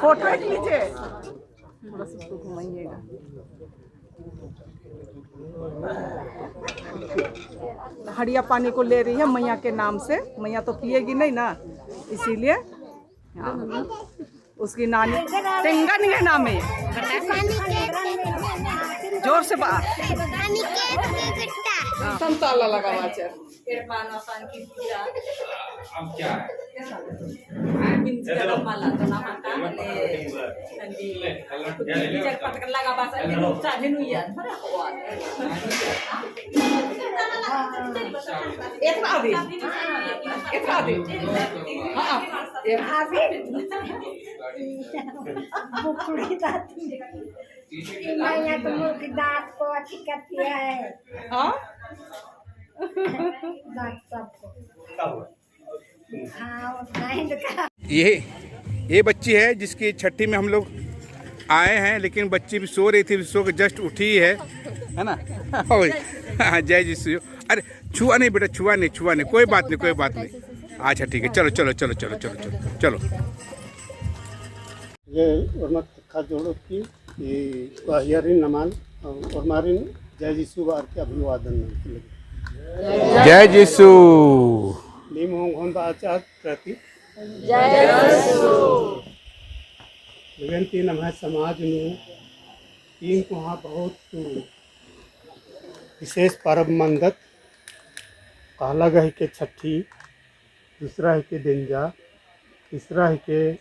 Photo एक लीजिए, थोड़ा सा उसको घुमाइएगा। हड़िया पानी को ले रही है मैया के नाम से। मैया तो पिएगी नहीं ना, इसीलिए उसकी नानी टेंगन के नाम है। जोर से बात संताला लगा हुआ है। अब क्या है? दांत को अच्छी करती है। हाँ ये बच्ची है जिसकी छठी में हम लोग आए हैं, लेकिन बच्ची भी सो रही थी, सो के जस्ट उठी है ना। हाँ जय जी। अरे छुआ नहीं बेटा, छुआ नहीं, कोई बात नहीं। अच्छा ठीक है, चलो। ये उर्मत खा जोड़ो की वाहियारिन नमान और मारिन जय जीसु बार के अभिवादन जय जीसु नीम हों आचार प्रति विगंती नमः समाज तीन को हाँ बहुत विशेष परब मंदत पहला गह के छठी, दूसरा है के दिंजा, तीसरा है के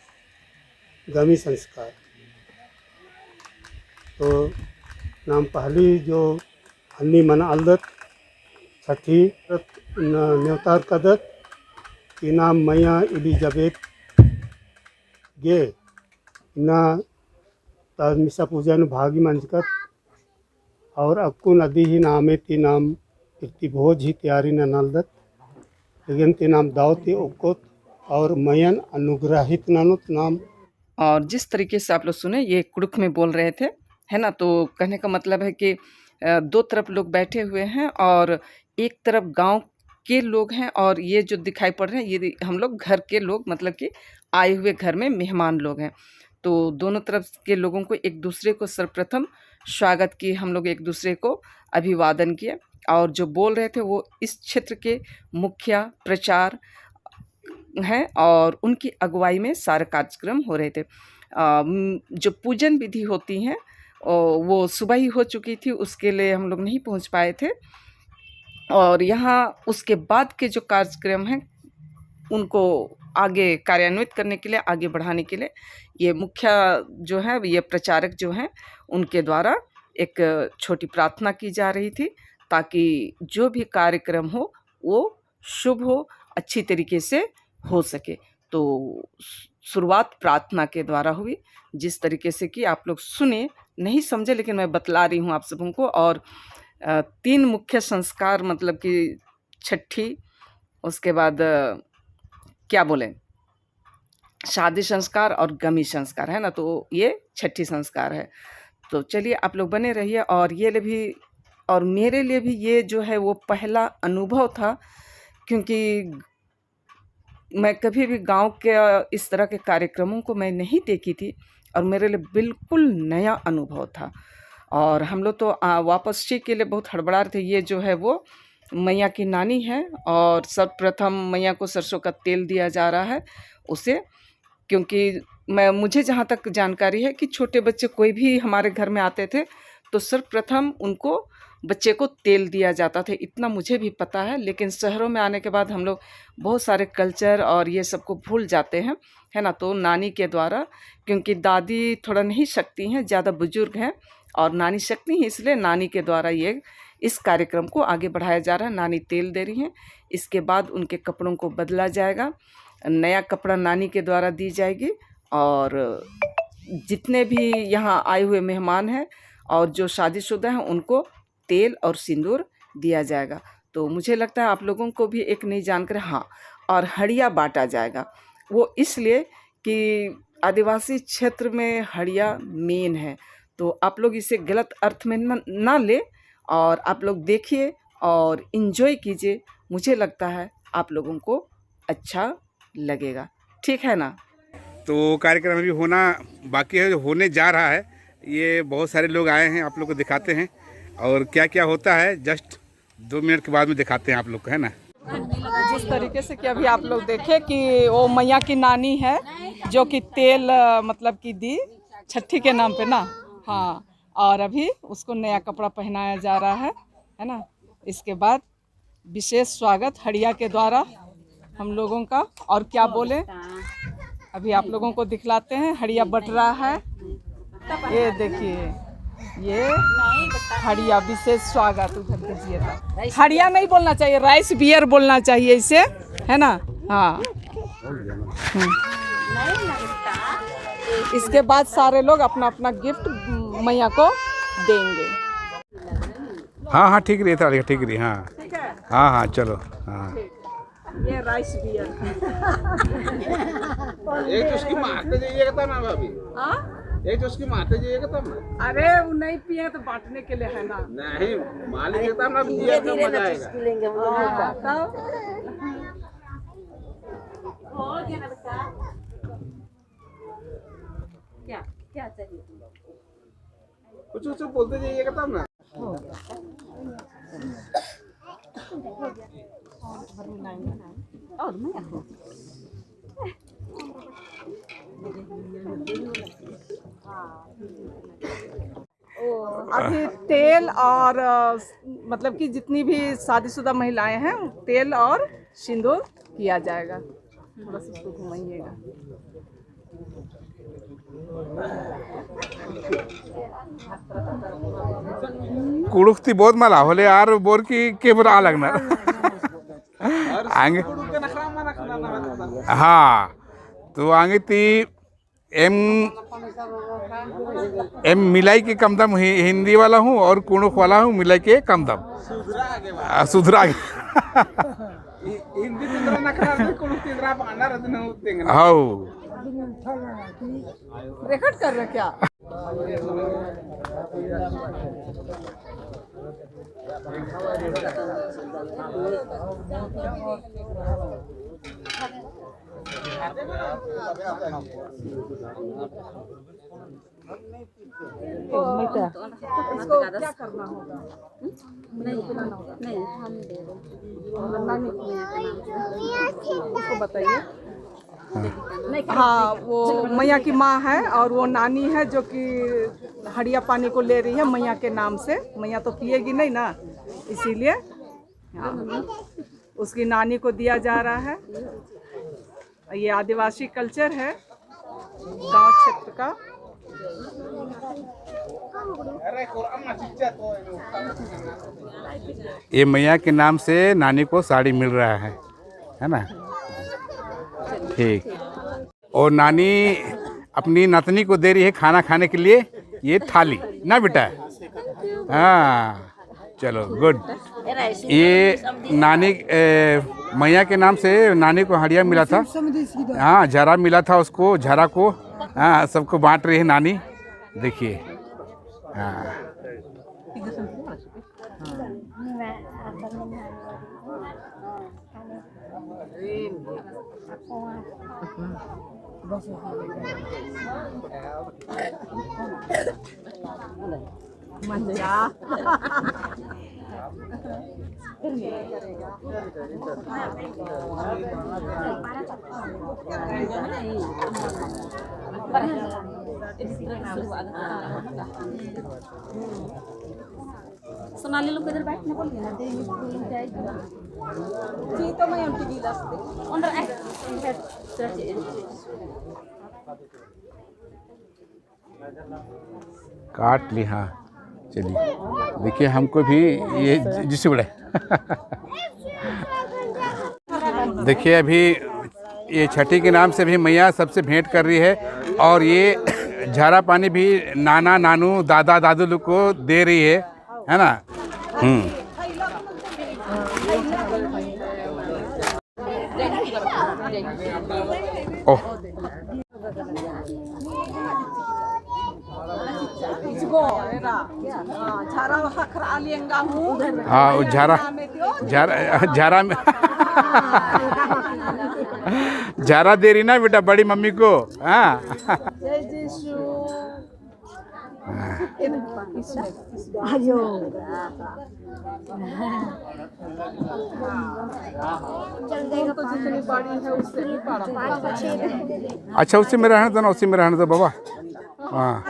गमी संस्कार। तो नाम पहली जो हन्नी मन अलदत, छठी न्योतार कदत की नाम मैया एलिजाबेथ गे ना मिसा पूजा न भागी मंजकत और अक्कू नदी ही नामे ती नाम प्रतिभोज ही तैयारी न नलदत लेकिन ती नाम दावती उक्कोत और मयन अनुग्रहित नानुत नाम। और जिस तरीके से आप लोग सुने ये कुड़ुक में बोल रहे थे, है ना। तो कहने का मतलब है कि दो तरफ लोग बैठे हुए हैं और एक तरफ गांव के लोग हैं और ये जो दिखाई पड़ रहे हैं ये हम लोग घर के लोग, मतलब कि आए हुए घर में मेहमान लोग हैं। तो दोनों तरफ के लोगों को एक दूसरे को सर्वप्रथम स्वागत किए, हम लोग एक दूसरे को अभिवादन किए। और जो बोल रहे थे वो इस क्षेत्र के मुखिया प्रचार हैं और उनकी अगुवाई में सारे कार्यक्रम हो रहे थे। जो पूजन विधि होती हैं वो सुबह ही हो चुकी थी, उसके लिए हम लोग नहीं पहुंच पाए थे। और यहाँ उसके बाद के जो कार्यक्रम हैं उनको आगे कार्यान्वित करने के लिए, आगे बढ़ाने के लिए ये मुखिया जो है, ये प्रचारक जो हैं, उनके द्वारा एक छोटी प्रार्थना की जा रही थी ताकि जो भी कार्यक्रम हो वो शुभ हो, अच्छी तरीके से हो सके। तो शुरुआत प्रार्थना के द्वारा हुई, जिस तरीके से कि आप लोग सुने, नहीं समझे लेकिन मैं बतला रही हूँ आप सबों को। और 3 मुख्य संस्कार, मतलब कि छठी, उसके बाद क्या बोलें, शादी संस्कार और गमी संस्कार, है ना। तो ये छठी संस्कार है। तो चलिए आप लोग बने रहिए। और ये भी, और मेरे लिए भी ये जो है वो पहला अनुभव था, क्योंकि मैं कभी भी गांव के इस तरह के कार्यक्रमों को मैं नहीं देखी थी और मेरे लिए बिल्कुल नया अनुभव था। और हम लोग तो वापसी के लिए बहुत हड़बड़ा रहे थे। ये जो है वो मैया की नानी है और सर्वप्रथम मैया को सरसों का तेल दिया जा रहा है उसे, क्योंकि मुझे जहाँ तक जानकारी है कि छोटे बच्चे कोई भी हमारे घर में आते थे तो सर्वप्रथम उनको बच्चे को तेल दिया जाता था, इतना मुझे भी पता है। लेकिन शहरों में आने के बाद हम लोग बहुत सारे कल्चर और ये सब को भूल जाते हैं, है ना। तो नानी के द्वारा, क्योंकि दादी थोड़ा नहीं सकती हैं, ज़्यादा बुजुर्ग हैं और नानी सकती हैं, इसलिए नानी के द्वारा ये इस कार्यक्रम को आगे बढ़ाया जा रहा है। नानी तेल दे रही हैं, इसके बाद उनके कपड़ों को बदला जाएगा, नया कपड़ा नानी के द्वारा दी जाएगी। और जितने भी यहाँ आए हुए मेहमान हैं और जो शादीशुदा हैं उनको तेल और सिंदूर दिया जाएगा। तो मुझे लगता है आप लोगों को भी एक नई जानकारी। हाँ, और हड़िया बांटा जाएगा, वो इसलिए कि आदिवासी क्षेत्र में हड़िया मेन है। तो आप लोग इसे गलत अर्थ में ना ले और आप लोग देखिए और इन्जॉय कीजिए। मुझे लगता है आप लोगों को अच्छा लगेगा। ठीक है ना? तो कार्यक्रम अभी होना बाकी है, होने जा रहा है। ये बहुत सारे लोग आए हैं, आप लोग को दिखाते हैं और क्या क्या होता है जस्ट 2 मिनट के बाद में दिखाते हैं आप लोग को, है ना। जिस तरीके से कि अभी आप लोग देखे कि वो मैया की नानी है जो कि तेल मतलब कि दी छठी के नाम पे ना। हाँ, और अभी उसको नया कपड़ा पहनाया जा रहा है ना। इसके बाद विशेष स्वागत हड़िया के द्वारा हम लोगों का। और क्या बोले, अभी आप लोगों को दिखलाते हैं। हड़िया बट रहा है, ये देखिए, ये हड़िया विशेष स्वागत। उधर दीजिए, हड़िया नहीं बोलना चाहिए, राइस बियर बोलना चाहिए इसे, है ना। हाँ, इसके बाद सारे लोग अपना अपना गिफ्ट मैया को देंगे। हाँ, ठीक रही था, ठीक रही। हाँ हाँ, चलो। हाँ, ये राइस बियर एक तो उसकी माता जी था ना भाभी। एक तो उसकी माता जी था ना। अरे वो नहीं पिए तो बांटने के लिए है ना। नहीं, मालिक देता ना, दिया तो मजा आएगा। क्या चाहिए? कुछ बोलते जाइएगा तब ना। अभी तेल और मतलब कि जितनी भी शादीशुदा महिलाएं हैं, तेल और सिंदूर किया जाएगा। थोड़ा सा इसको घुमाइएगा। कुड़ुकती बहुत मला होले यार, बोर की के बुरा लगना आगे। हाँ, तो आगे ती एम मिलाई के कम दम हिंदी वाला हूँ और कुणुक वाला हूँ, मिलाई के कम दम सुधरा हिंदी हाँ रिकॉर्ड कर रहे क्या? इसको क्या करना होगा? नहीं, हम दे इसको बताइए। हाँ, वो मैया की माँ है और वो नानी है जो कि हड़िया पानी को ले रही है मैया के नाम से। मैया तो पिएगी नहीं ना, इसीलिए हाँ, उसकी नानी को दिया जा रहा है। ये आदिवासी कल्चर है गांव क्षेत्र का। ये मैया के नाम से नानी को साड़ी मिल रहा है ना। ठीक, और नानी अपनी नतनी को दे रही है खाना खाने के लिए ये थाली ना बेटा। हाँ, चलो गुड। ये नानी मैया के नाम से नानी को हड़िया मिला था। हाँ, झरा मिला था उसको, झरा को हाँ सबको बांट रही है नानी, देखिए। हाँ, मंजा सोनाली लोग इधर बैठने बोलिए ना, जी तो मैं उनकी गिलास काट ली। हाँ, चलिए देखिए, हमको भी ये जिससे बड़े देखिए अभी ये छठी के नाम से भी मैया सबसे भेंट कर रही है और ये झारा पानी भी नाना नानू दादा दादू लोग को दे रही है ना। ओह, हाँ, झारा झारा में झारा दे रही ना बेटा बड़ी मम्मी को। हाँ अच्छा उसी में रहने दो ना, उसी में रहने दो बाबा। हाँ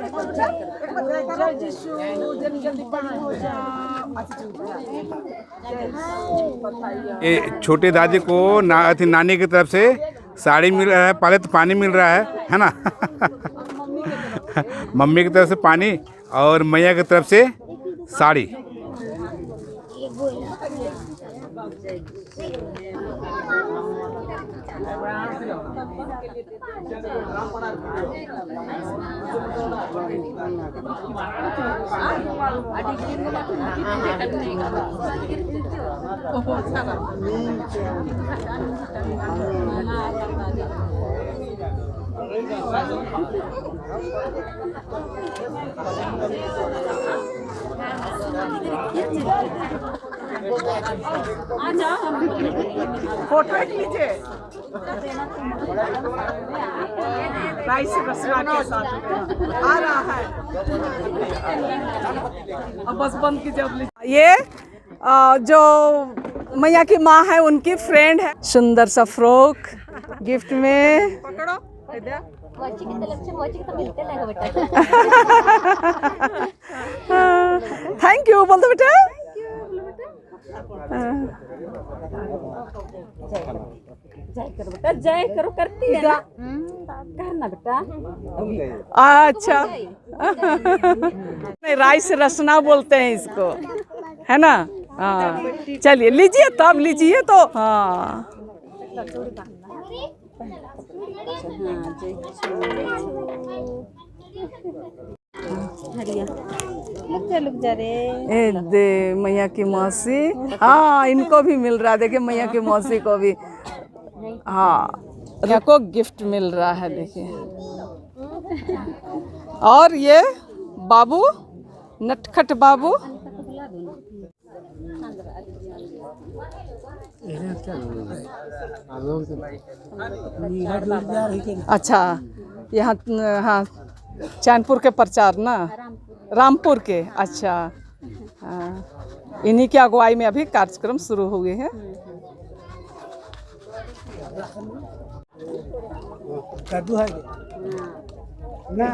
ये छोटे दादी को नानी की तरफ से साड़ी मिल रहा है, पहले तो पानी मिल रहा है ना। मम्मी की तरफ से पानी और मैया की तरफ से साड़ी। फोटो एक लीजिए राइस रसना के साथ आ रहा है। अब बस बंद कीजिए। ये जो मैया की माँ है उनकी फ्रेंड है। सुंदर सा फ्रॉक गिफ्ट में। पकड़ो थैंक यू बोल दो बेटा। जय करो करती है ना करना बेटा। अच्छा नहीं राइस रसना बोलते हैं इसको, है ना। हाँ चलिए लीजिए तब लीजिए तो। हाँ लुक जा रे। ए दे मैया की मौसी। हाँ इनको भी मिल रहा है, देखिए मैया की मौसी को भी। हाँ इनको गिफ्ट मिल रहा है देखिए। और ये बाबू नटखट बाबू अच्छा यहाँ हाँ चैनपुर के प्रचार ना, रामपुर के। अच्छा हाँ इन्हीं की अगुवाई में अभी कार्यक्रम शुरू हुए हैं। कद्दू है ना।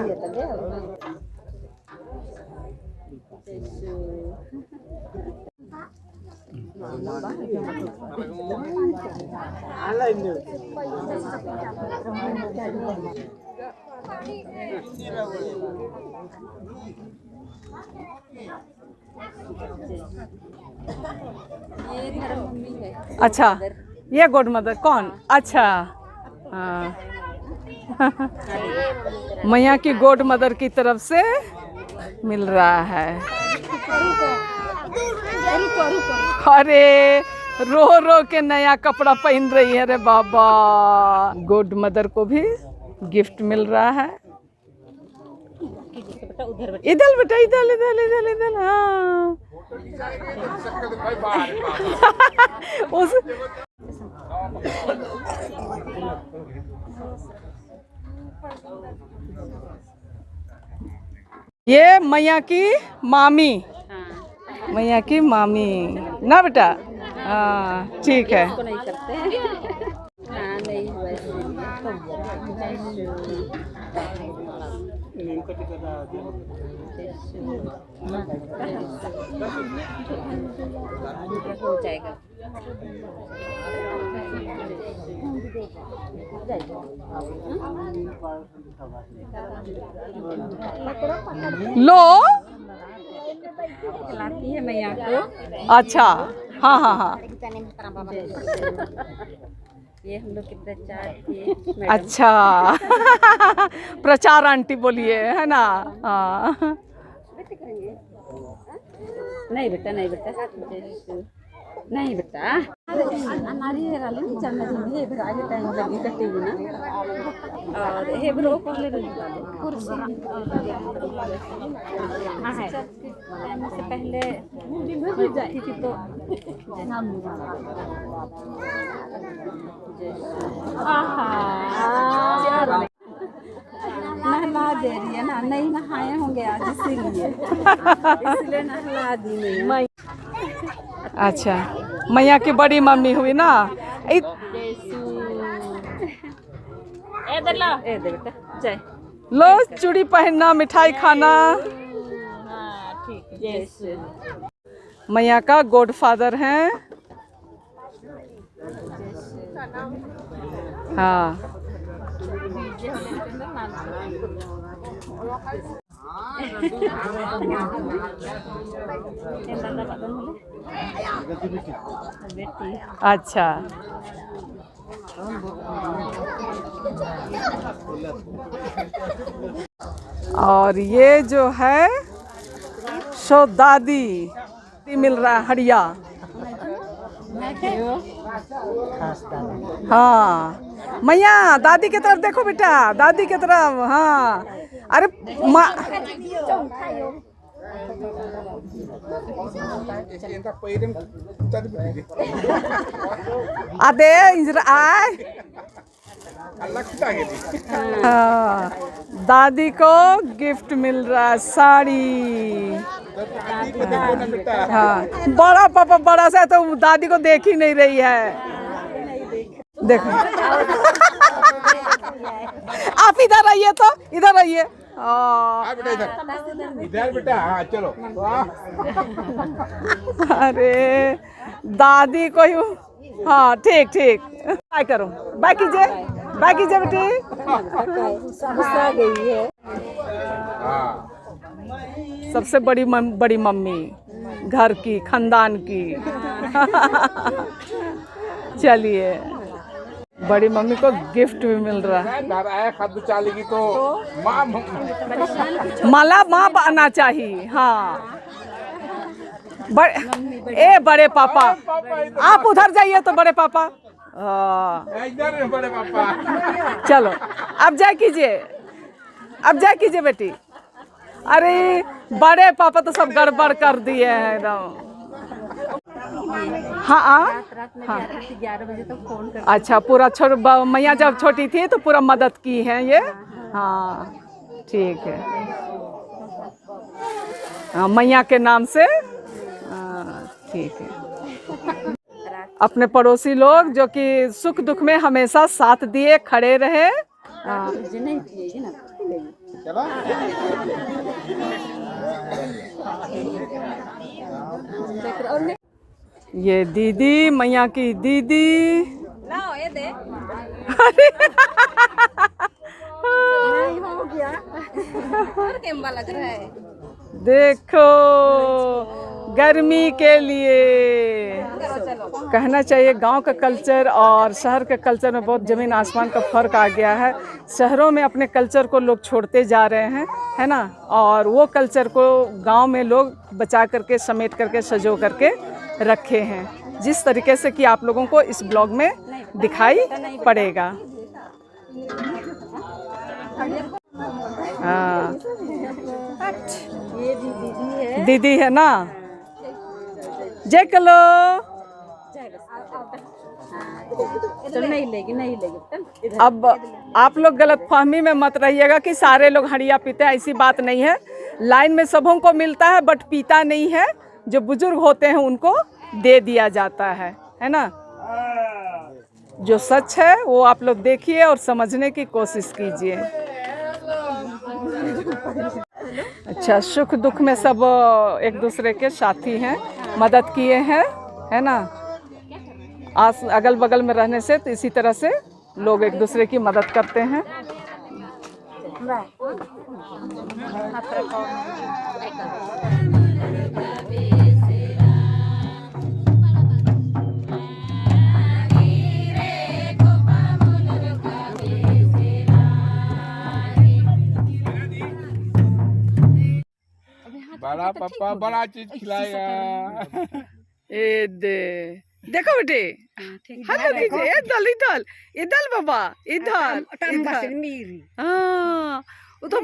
अच्छा ये गॉड मदर कौन? अच्छा हाँ मैया की गॉड मदर की तरफ से मिल रहा है। अरे रो रो के नया कपड़ा पहन रही है रे बाबा। गॉड मदर को भी गिफ्ट मिल रहा है। इधर बेटा इधर इधर इधर इधर। हाँ उस ये मैया की मामी, मैया की मामी ना बेटा। हाँ ठीक है। नहीं करते हैं। हाँ नहीं हो जाएगा। लो खिलाती है मैया को। अच्छा हाँ हाँ हाँ ये हम लोग के प्रचार के। अच्छा प्रचार आंटी बोलिए, है ना। हाँ नहीं बेटा नहीं बेटा। नहीं बेटा हमारी वाले में चलना चाहिए फिर आगे टाइम लगी कटेगी ना और हे ब्रो पहले कुर्सी हाँ है टाइम से पहले जाती थी तो नहला दे रही है ना, नहीं नहाए होंगे आज इसीलिए नहला दी नहीं। अच्छा, मैया की बड़ी मम्मी हुई ना। ए दे बेटा जय लो चूड़ी पहनना, मिठाई खाना। ठीक जय मैया का गॉडफादर हैं। हाँ अच्छा, और ये जो है सो दादी मिल रहा है हड़िया। हाँ मैया दादी की तरफ देखो बेटा, दादी की तरफ। हाँ अरे माँ अदे इंजरा आए। हाँ दादी को गिफ्ट मिल रहा है साड़ी। हाँ बड़ा पापा बड़ा सा तो दादी को देख ही नहीं रही है। देखो आप इधर आइए, तो इधर आइए। इधर बेटा, हाँ चलो। अरे दादी को ही। हाँ ठीक ठीक, बाय करो, बाय कीजिए, बाय कीजिए बेटी। गुस्सा गई है। सबसे बड़ी मम्मी घर की, खानदान की। चलिए, बड़ी मम्मी को गिफ्ट भी मिल रहा है। तो माला माँ आना चाहिए। हाँ बड़े पापा आप उधर जाइए तो बड़े पापा। इधर बड़े पापा। चलो अब जा कीजिए, अब जा कीजिए बेटी। अरे बड़े पापा तो सब गड़बड़ कर दिए हैं एकदम। हाँ रात में 11 बजे तक फोन कर। अच्छा, पूरा मैया जब छोटी थी तो पूरा मदद की है ये। हाँ ठीक है। हाँ मैया के नाम से। ठीक है। अपने पड़ोसी लोग जो कि सुख दुख में हमेशा साथ दिए, खड़े रहे। ये दीदी, मैया की दीदी। लाओ ये दे। नहीं हो गया। और कैमरा लग रहा है। देखो गर्मी के लिए कहना चाहिए गांव का कल्चर और शहर के कल्चर में बहुत ज़मीन आसमान का फ़र्क आ गया है। शहरों में अपने कल्चर को लोग छोड़ते जा रहे हैं, है ना, और वो कल्चर को गांव में लोग बचा करके, समेट करके, सजो करके रखे हैं, जिस तरीके से कि आप लोगों को इस ब्लॉग में दिखाई पड़ेगा। हाँ ये भी दीदी है। दीदी है ना। जय कलो। चल नहीं लेगी। अब आप लोग गलत फहमी में मत रहिएगा कि सारे लोग हड़िया पीते हैं, ऐसी बात नहीं है। लाइन में सबों को मिलता है बट पीता नहीं है। जो बुजुर्ग होते हैं उनको दे दिया जाता है ना। जो सच है वो आप लोग देखिए और समझने की कोशिश कीजिए। अच्छा, सुख दुख में सब एक दूसरे के साथी हैं, मदद किए हैं, है ना। आस अगल बगल में रहने से तो इसी तरह से लोग एक दूसरे की मदद करते हैं। बड़ा पापा बड़ा चीज खिलाएगा। ए दे देखो बेटे, हेलो कीजिए, इधर इधर इधर बाबा, इधर इधर। हाँ, वो तो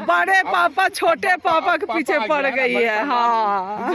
बड़े पापा छोटे पापा के पीछे पड़ गई है। हाँ।